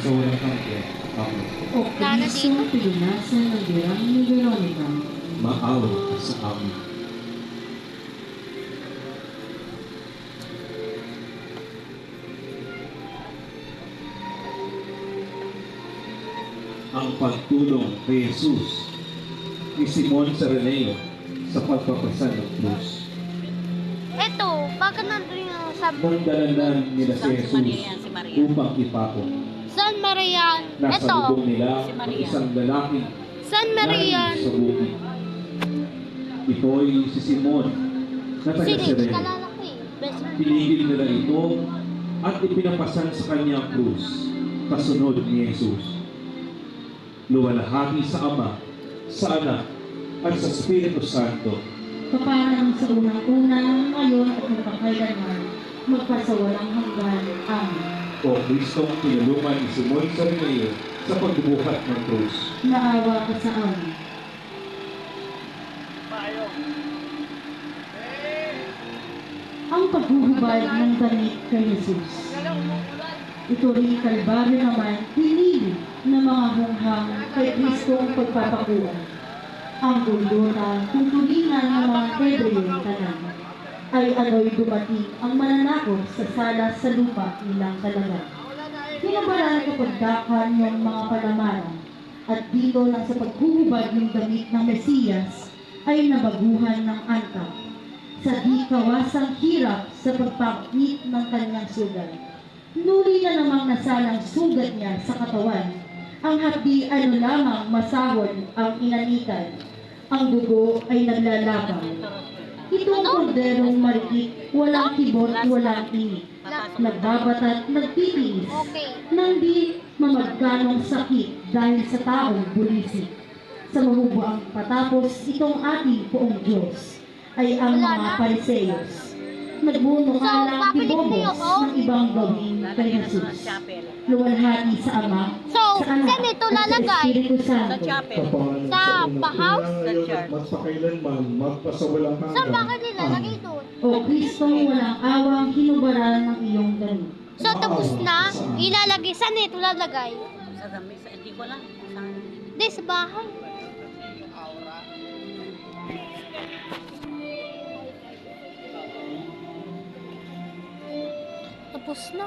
sa walang hanggan. Amen. O Kristo, pinunasan ng dirang ni Veronica, Maawa ka sa amin. Ang pagtulong kay Jesus ni Simon Saraneo sa pagpapasan ng krus. Eto, bakit nandun yung sa Nang dalanan nila si Jesus upang ipako, San Maria? nasa Eto, lubong nila ang isang lalaki San Maria. galing sa bukid. Ito'y si Simon na taga Sige, Sirene. kalala ko eh. Best friend. Pinigil nila ito at ipinapasan sa kanya ang krus, kasunod ni Jesus. Luwalhati sa Ama, sa Anak, at sa Espiritu Santo. kaparang sa unang-una, ngayon at magpakailanman, magpasawalang hanggan. Amen. O Kristong tinulungan ni Simon Saraneo sa pagbubuhat ng krus. Naawa ka sa amin. Ang paghuhubad ng damit kay Jesus. Ito rin kalbaryo naman pinili ng mga hunghang kay Kristong pagpapakuan. Ang guldutan kung tulingan ng mga Hebreo tanan ay ano'y dumating ang mananakop sa sala sa lupa nilang talaga. Pinabalaan kapagdakan ng mga palamaran at dito lang sa paghuhubad ng damit ng Mesiyas ay nabaguhan ng angka sa di kawasang hirap sa pagpakit ng kanyang sugat. Nuri na namang nasalang sugat niya sa katawan. Ang hapdi ano lamang masahol ang inanitan. Ang dugo ay naglalapang. Ito ang korderong marikit, walang kibot, walang init. Nagbabatat, nagtitiis, Okay. nang di mamagkanong sakit dahil sa taong bulisik. Sa mahubuang patapos itong ating poong Diyos ay ang mga Pariseyos. Nagbuno-alang tibobos ng ibang gawin kay Jesus. Luwalhati sa Ama, So, sa Anak, saan ito at sa lalagay? Espiritu Santo. Kapangalan Sa unang bahaw? una, ngayon at magpakailanman, magpasawalang Saan hanggan. bakit nilalagay doon? O Kristo, walang awang hinubaran ng iyong damit. So, tapos na, ilalagay. Saan ito lalagay? Sa dami, sa hindi ko lang. Saan? Di, sa bahay. Tapos na.